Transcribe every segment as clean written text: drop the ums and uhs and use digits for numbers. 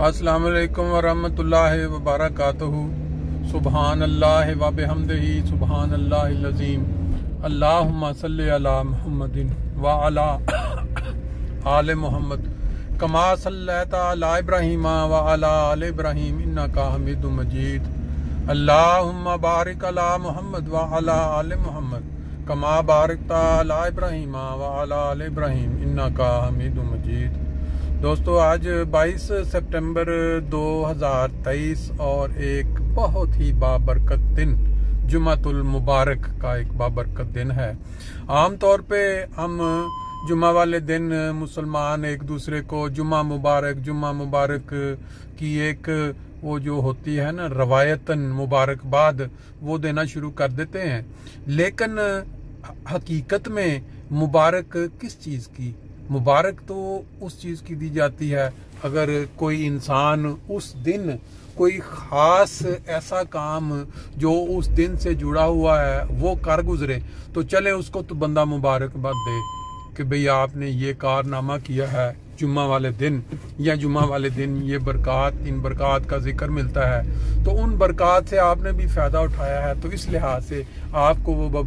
अस्सलाम वालेकुम वरहमतुल्लाहि वबरकातुहू। सुबहान अल्लाह व बिहम्दिही सुबहान अल्लाहिल अज़ीम। अल्लाहुम्मा सल्लि अला मुहम्मदिन व अला आले मुहम्मद कमा सल्लैता अला इब्राहीम व अला आले इब्राहीम इन्नका हमीदुम मजीद। अल्लाहुम्मा बारिक अला मुहम्मद व अला आले मुहम्मद कमा बारकता अला इब्राहीम व अला आले इब्राहीम इन्नका हमीदुम मजीद। दोस्तों, आज 22 सितंबर 2023 और एक बहुत ही बाबरकत दिन, जुमातुल मुबारक का एक बाबरकत दिन है। आम तौर पे हम जुमा वाले दिन मुसलमान एक दूसरे को जुमा मुबारक की एक वो जो होती है ना रवायतन मुबारकबाद, वो देना शुरू कर देते हैं। लेकिन हकीकत में मुबारक किस चीज़ की? मुबारक तो उस चीज़ की दी जाती है अगर कोई इंसान उस दिन कोई ख़ास ऐसा काम जो उस दिन से जुड़ा हुआ है वो कर गुजरे, तो चले उसको तो बंदा मुबारकबाद दे कि भाई आपने ये कारनामा किया है जुम्मा वाले दिन, या जुम्मा वाले दिन ये बरक़ात, इन बरक़ात का जिक्र मिलता है, तो उन बरक़ात से आपने भी फ़ायदा उठाया है, तो इस लिहाज से आपको वो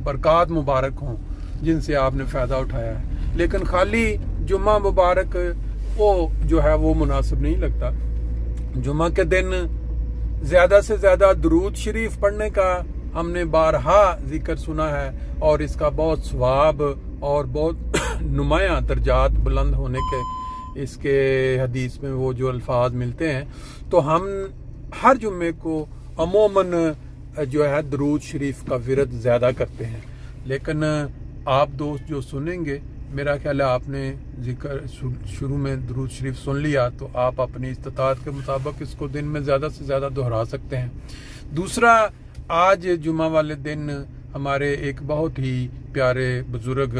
बरक़ात मुबारक हों जिनसे आपने फ़ायदा उठाया है। लेकिन खाली जुम्मा मुबारक वो जो है वो मुनासिब नहीं लगता। जुम्मा के दिन ज़्यादा से ज़्यादा दुरूद शरीफ पढ़ने का हमने बारहा जिक्र सुना है और इसका बहुत सवाब और बहुत नुमाया दर्जात बुलंद होने के इसके हदीस में वो जो अल्फाज मिलते हैं, तो हम हर जुम्मे को अमूमन जो है दुरूद शरीफ का विरद ज़्यादा करते हैं। लेकिन आप दोस्त जो सुनेंगे, मेरा ख्याल है आपने जिक्र शुरू में दुरूद शरीफ सुन लिया, तो आप अपनी इस्तिताअत के मुताबिक इसको दिन में ज़्यादा से ज़्यादा दोहरा सकते हैं। दूसरा, आज जुमा वाले दिन हमारे एक बहुत ही प्यारे बुजुर्ग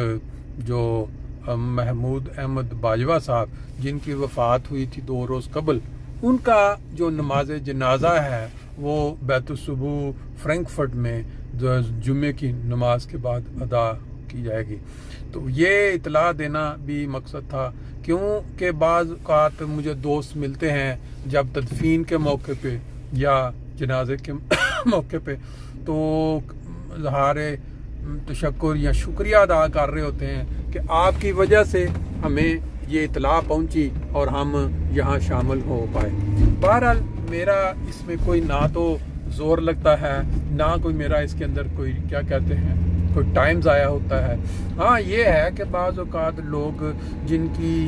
जो महमूद अहमद बाजवा साहब, जिनकी वफ़ात हुई थी 2 रोज़ कबल, उनका जो नमाज जनाजा है वो बैतुस्सुबूह फ्रैंकफर्ट में जो जुम्मे की नमाज के बाद अदा की जाएगी। तो ये इतला देना भी मकसद था, क्योंकि बाज़ औक़ात मुझे दोस्त मिलते हैं जब तदफीन के मौके पे या जनाजे के मौके पे, तो ज़हारे तशक्कुर या शुक्रिया अदा कर रहे होते हैं कि आपकी वजह से हमें ये इतला पहुंची और हम यहाँ शामिल हो पाए। बहरहाल मेरा इसमें कोई ना तो जोर लगता है, ना कोई मेरा इसके अंदर कोई क्या कहते हैं कोई टाइम ज़ाया होता है। हाँ, ये है कि बाज़ औक़ात लोग जिनकी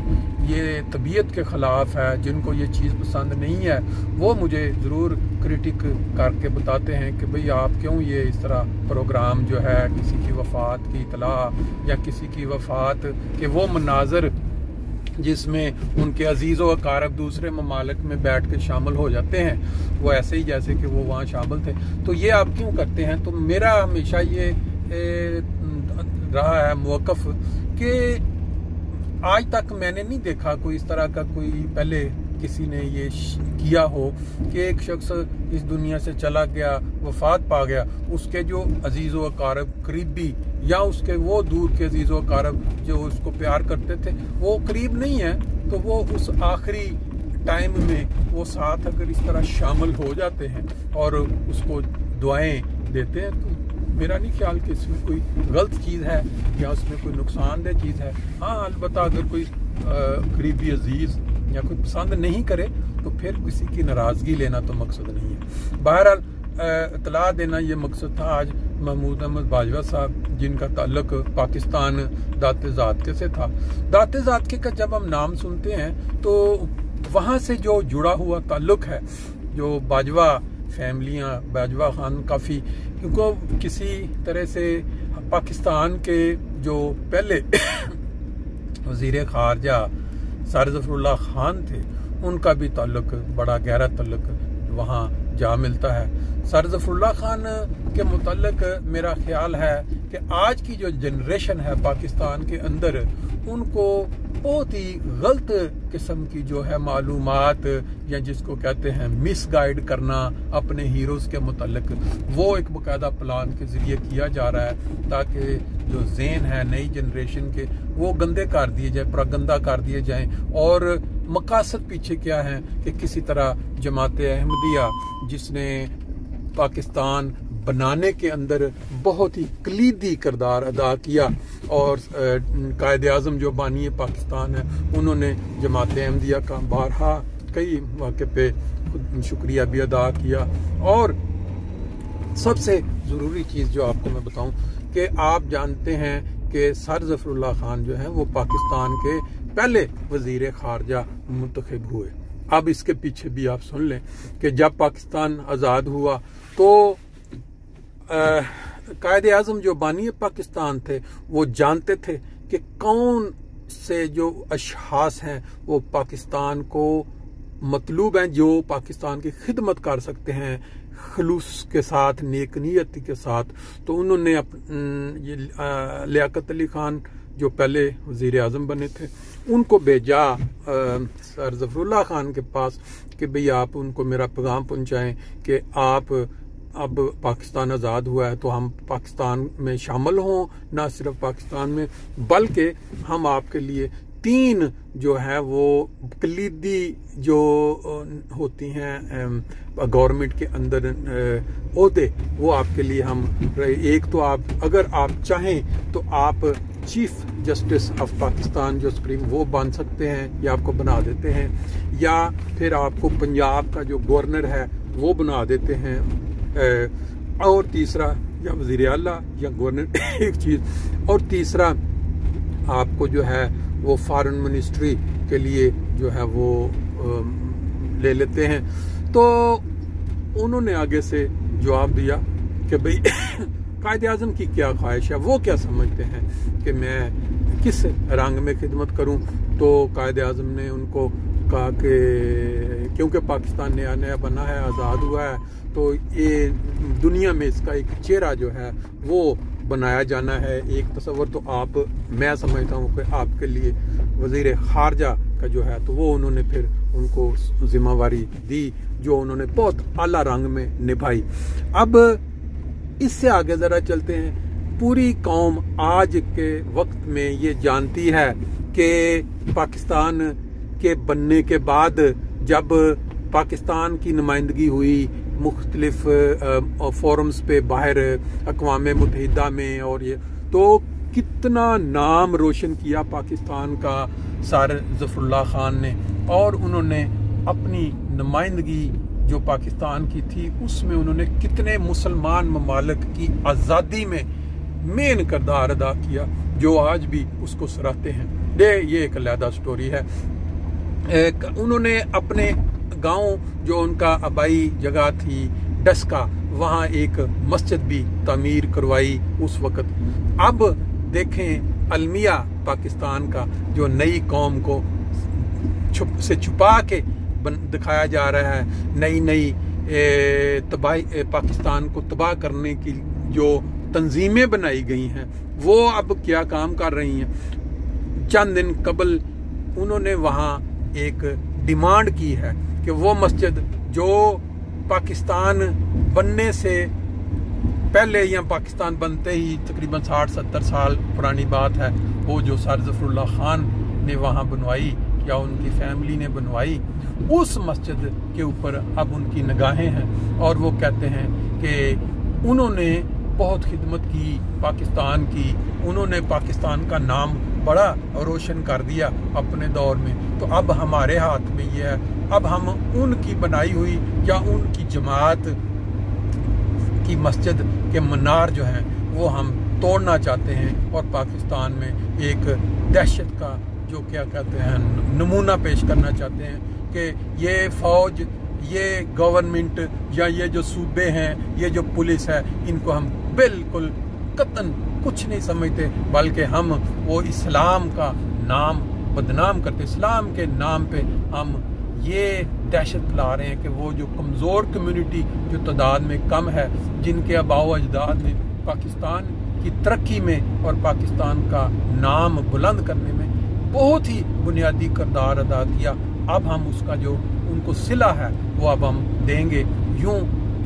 ये तबीयत के ख़िलाफ़ है, जिनको ये चीज़ पसंद नहीं है, वो मुझे ज़रूर क्रिटिक करके बताते हैं कि भाई आप क्यों ये इस तरह प्रोग्राम जो है किसी की वफ़ात की इतला या किसी की वफ़ात के वो मनाज़र जिसमें उनके अजीज़ व अकारब दूसरे ममालिक में बैठ के शामिल हो जाते हैं, वो ऐसे ही जैसे कि वो वहाँ शामिल थे, तो ये आप क्यों करते हैं? तो मेरा हमेशा ये रहा है मौक़िफ़ कि आज तक मैंने नहीं देखा कोई इस तरह का कोई पहले किसी ने ये किया हो कि एक शख्स इस दुनिया से चला गया, वफ़ात पा गया, उसके जो अजीज़ व अकारब करीबी या उसके वो दूर के अजीज़ व अकारब जो उसको प्यार करते थे वो करीब नहीं है, तो वो उस आखिरी टाइम में वो साथ अगर इस तरह शामिल हो जाते हैं और उसको दुआएं देते हैं, तो मेरा नहीं ख्याल कि इसमें कोई गलत चीज़ है या उसमें कोई नुकसानदेह चीज़ है। हाँ, अलबत्ता अगर कोई करीबी अजीज़ या कोई पसंद नहीं करे तो फिर किसी की नाराज़गी लेना तो मकसद नहीं है। बहरहाल इतला देना ये मकसद था आज महमूद अहमद बाजवा साहब, जिनका ताल्लुक पाकिस्तान दाते ज़ात से था। दाते ज़ात का जब हम नाम सुनते हैं तो वहाँ से जो जुड़ा हुआ ताल्लुक है, जो बाजवा फैमिलियाँ, बाजवा खान काफ़ी, क्योंकि किसी तरह से पाकिस्तान के जो पहले वज़ीर ख़ारजा सर ज़फ़रुल्लाह खान थे, उनका भी ताल्लुक बड़ा गहरा ताल्लुक वहाँ जा मिलता है। सर ज़फ़रुल्लाह खान के मुतल्लिक़ मेरा ख्याल है कि आज की जो जनरेशन है पाकिस्तान के अंदर, उनको बहुत ही गलत किस्म की जो है मालूमात या जिसको कहते हैं मिसगाइड करना अपने हीरोज़ के मुतल्लिक़, वो एक बाकायदा प्लान के ज़रिए किया जा रहा है ताकि जो ज़हन है नई जनरेशन के वो गंदे कर दिए जाए, प्रगंदा कर दिए जाएं और मकासद पीछे क्या है कि किसी तरह जमात अहमदिया जिसने पाकिस्तान बनाने के अंदर बहुत ही कलीदी किरदार अदा किया और कायद आज़म जो बानी पाकिस्तान है उन्होंने जमात अहमदिया का बारहा कई मौके पे शुक्रिया भी अदा किया। और सबसे ज़रूरी चीज़ जो आपको मैं बताऊं कि आप जानते हैं कि सर ज़फ़रुल्लाह खान जो है वो पाकिस्तान के पहले वज़ीर ख़ारजा मुंतखब हुए। अब इसके पीछे भी आप सुन लें कि जब पाकिस्तान आज़ाद हुआ तो कायद आज़म जो बानी पाकिस्तान थे वो जानते थे कि कौन से जो अशख़ास हैं वो पाकिस्तान को मतलूब हैं, जो पाकिस्तान की खिदमत कर सकते हैं खलूस के साथ, नेक नियति के साथ। तो उन्होंने लियाकत अली खान जो पहले वज़ीर आज़म बने थे उनको भेजा सर ज़फ़रुल्लाह खान के पास कि भाई आप उनको मेरा पैगाम पहुंचाएं कि आप अब पाकिस्तान आज़ाद हुआ है तो हम पाकिस्तान में शामिल हों, ना सिर्फ पाकिस्तान में बल्कि हम आपके लिए 3 जो है वो कलीदी जो होती हैं गवर्नमेंट के अंदर ओहदे वो आपके लिए हम एक तो आप अगर आप चाहें तो आप चीफ जस्टिस ऑफ पाकिस्तान जो सुप्रीम वो बन सकते हैं या आपको बना देते हैं, या फिर आपको पंजाब का जो गवर्नर है वो बना देते हैं, और तीसरा या वज़ीर आला या गवर्नर एक चीज़, और तीसरा आपको जो है वो फॉरेन मिनिस्ट्री के लिए जो है वो ले लेते हैं। तो उन्होंने आगे से जवाब दिया कि भाई कायद आज़म की क्या ख्वाहिश है, वो क्या समझते हैं कि मैं किस रंग में खिदमत करूं। तो कायद आज़म ने उनको कहा कि क्योंकि पाकिस्तान नया नया बना है, आज़ाद हुआ है, तो ये दुनिया में इसका एक चेहरा जो है वो बनाया जाना है, एक तस्वर। तो आप मैं समझता हूँ कि आपके लिए वज़ीर ख़ारजा का जो है तो वो उन्होंने फिर उनको जिम्मेवारी दी जो उन्होंने बहुत आला रंग में निभाई। अब इससे आगे ज़रा चलते हैं। पूरी कौम आज के वक्त में ये जानती है कि पाकिस्तान के बनने के बाद जब पाकिस्तान की नुमाइंदगी हुई मुख्तलिफ फोरम्स पे बाहर अक़वाम मुत्तहिदा में, और ये तो कितना नाम रोशन किया पाकिस्तान का सर ज़फ़रुल्लाह खान ने, और उन्होंने अपनी नुमाइंदगी जो पाकिस्तान की थी उसमें उन्होंने कितने मुसलमान ममालिक की आज़ादी में मेन किरदार अदा किया जो आज भी उसको सराहते हैं। ये एक अलहदा स्टोरी है। उन्होंने अपने गांव जो उनका आबाई जगह थी डस्का, वहाँ एक मस्जिद भी तामीर करवाई उस वक़्त। अब देखें अलमिया पाकिस्तान का जो नई कौम को छुपा के दिखाया जा रहा है, नई नई तबाही पाकिस्तान को तबाह करने की जो तंजीमें बनाई गई हैं वो अब क्या काम कर रही हैं। चंद दिन कबल उन्होंने वहाँ एक डिमांड की है कि वो मस्जिद जो पाकिस्तान बनने से पहले या पाकिस्तान बनते ही तकरीबन 60-70 साल पुरानी बात है, वो जो सर ज़फ़रुल्लाह खान ने वहाँ बनवाई या उनकी फैमिली ने बनवाई, उस मस्जिद के ऊपर अब उनकी निगाहें हैं। और वो कहते हैं कि उन्होंने बहुत खिदमत की पाकिस्तान की, उन्होंने पाकिस्तान का नाम बड़ा रोशन कर दिया अपने दौर में। तो अब हमारे हाथ में ये है, अब हम उनकी बनाई हुई या उनकी जमात की मस्जिद के मीनार जो हैं वो हम तोड़ना चाहते हैं और पाकिस्तान में एक दहशत का जो क्या कहते हैं नमूना पेश करना चाहते हैं कि ये फौज, ये गवर्नमेंट या ये जो सूबे हैं, ये जो पुलिस है, इनको हम बिल्कुल कतन कुछ नहीं समझते, बल्कि हम वो इस्लाम का नाम बदनाम करते, इस्लाम के नाम पे हम ये दहशत फैला रहे हैं कि वो जो कमज़ोर कम्युनिटी जो तादाद में कम है, जिनके आबाओ अजदाद ने पाकिस्तान की तरक्की में और पाकिस्तान का नाम बुलंद करने में बहुत ही बुनियादी किरदार अदा किया, अब हम उसका जो उनको सिला है वो अब हम देंगे। यूं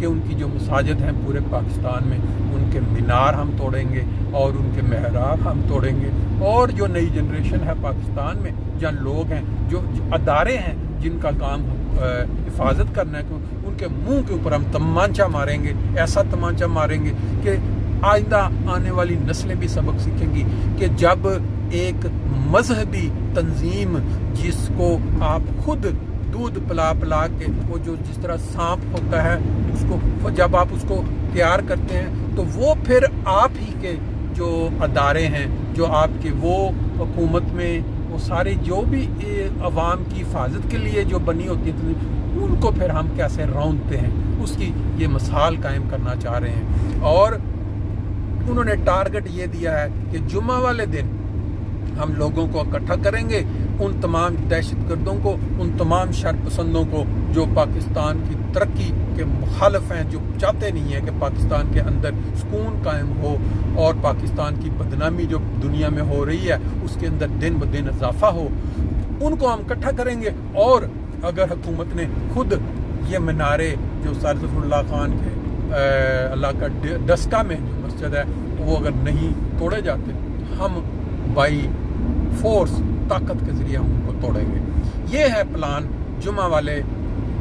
कि उनकी जो मसाजिद हैं पूरे पाकिस्तान में, उनके मीनार हम तोड़ेंगे और उनके महराब हम तोड़ेंगे। और जो नई जनरेशन है पाकिस्तान में, जहाँ लोग हैं, जो अदारे हैं जिनका काम हिफाजत करना है, उनके मुंह के ऊपर हम तमांचा मारेंगे, ऐसा तमांचा मारेंगे कि आइंदा आने वाली नस्लें भी सबक सीखेंगी कि जब एक मजहबी तंजीम जिसको आप खुद दूध पिला पिला के, वो जो जिस तरह सांप होता है उसको, जब आप उसको तैयार करते हैं तो वो फिर आप ही के जो अदारे हैं, जो आपके वो हुकूमत में वो सारे जो भी अवाम की हिफाजत के लिए जो बनी होती है, उनको फिर हम कैसे रौंदते हैं, उसकी ये मिसाल कायम करना चाह रहे हैं। और उन्होंने टारगेट ये दिया है कि जुम्मा वाले दिन हम लोगों को इकट्ठा करेंगे, उन तमाम दहशतगर्दों को, उन तमाम शर पसंदों को जो पाकिस्तान की तरक्की के मुखालिफ हैं, जो चाहते नहीं है कि पाकिस्तान के अंदर सुकून कायम हो और पाकिस्तान की बदनामी जो दुनिया में हो रही है उसके अंदर दिन ब दिन इजाफा हो, उनको हम इकट्ठा करेंगे। और अगर हुकूमत ने खुद ये मीनारे जो सर ज़फ़रुल्लाह खान के अल्लाह का डस्का में जो मस्जिद है वो अगर नहीं तोड़े जाते, हम बाई फोर्स ताकत के जरिए हम उनको तोड़ेंगे। ये है प्लान जुमा वाले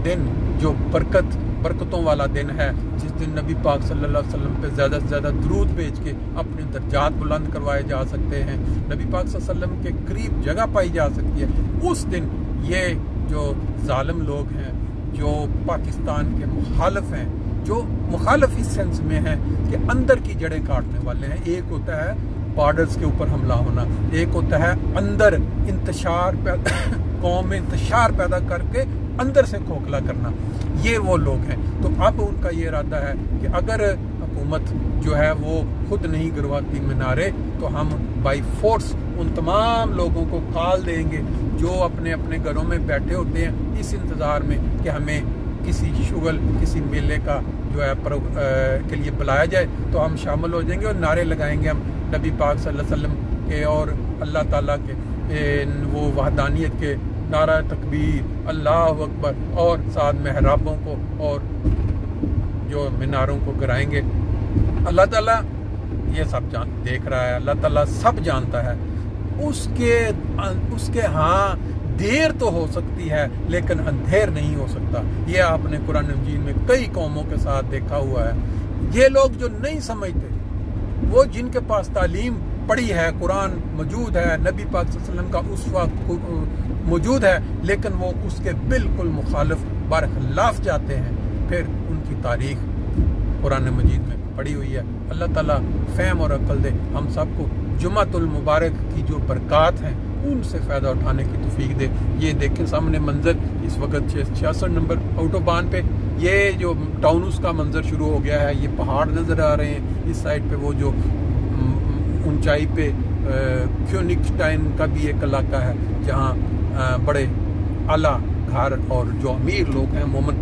दिन, जो बरकतों वाला दिन है, जिस दिन नबी पाक सल्लल्लाहु अलैहि वसल्लम पे ज़्यादा से ज़्यादा दुरूद भेज के अपने दर्जात बुलंद करवाए जा सकते हैं, नबी पाक सल्लल्लाहु अलैहि वसल्लम के करीब जगह पाई जा सकती है। उस दिन ये जो जालिम लोग हैं, जो पाकिस्तान के मुखालिफ हैं, जो मुखालिफ इस सेंस में हैं कि अंदर की जड़ें काटने वाले हैं, एक होता है बॉर्डर्स के ऊपर हमला होना, एक होता है अंदर इंतशार कौम में इंतशार पैदा करके अंदर से खोखला करना, ये वो लोग हैं। तो अब उनका ये इरादा है कि अगर हुकूमत जो है वो खुद नहीं गिरवाती मीनारे, तो हम बाई फोर्स उन तमाम लोगों को कॉल देंगे जो अपने अपने घरों में बैठे होते हैं इस इंतज़ार में कि हमें किसी शुगल, किसी मेले का जो है के लिए बुलाया जाए, तो हम शामिल हो जाएंगे और नारे लगाएंगे हम नबी पाक सल्लल्लाहु अलैहि वसल्लम के और अल्लाह ताला के वो वहदानियत के, नारा तकबीर, अल्लाह अकबर, और साथ महराबों को और जो मीनारों को गिराएंगे। अल्लाह ताला ये सब देख रहा है, अल्लाह ताला सब जानता है। उसके हाँ देर तो हो सकती है लेकिन अंधेर नहीं हो सकता। ये आपने कुरान मजीद में कई कौमों के साथ देखा हुआ है। ये लोग जो नहीं समझते, वो जिनके पास तालीम पड़ी है, कुरान मौजूद है, नबी पाक सल्लल्लाहु अलैहि वसल्लम का उस वक्त मौजूद है, लेकिन वो उसके बिल्कुल मुखालिफ बरखिलाफ जाते हैं, फिर उनकी तारीख कुरान मजीद में पड़ी हुई है। अल्लाह ताला फ़हम और अक्ल दे हम सबको, जुमातुल मुबारक की जो बरक़ात हैं उनसे फ़ायदा उठाने की तौफीक दे। ये देखें सामने मंजर इस वक्त 66 नंबर ऑटोबान पे ये जो टाउनस का मंजर शुरू हो गया है, ये पहाड़ नज़र आ रहे हैं। इस साइड पे वो जो ऊंचाई पे क्यूनिक्सटाइन का भी एक इलाका है जहाँ बड़े आला घर और जो अमीर लोग हैं मोमन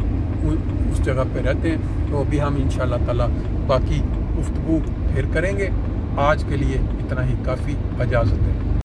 उस जगह पे रहते हैं। तो अभी हम इंशाअल्लाह ताला बाकी गुफ्तगू फिर करेंगे। आज के लिए इतना ही काफ़ी, इजाज़त है।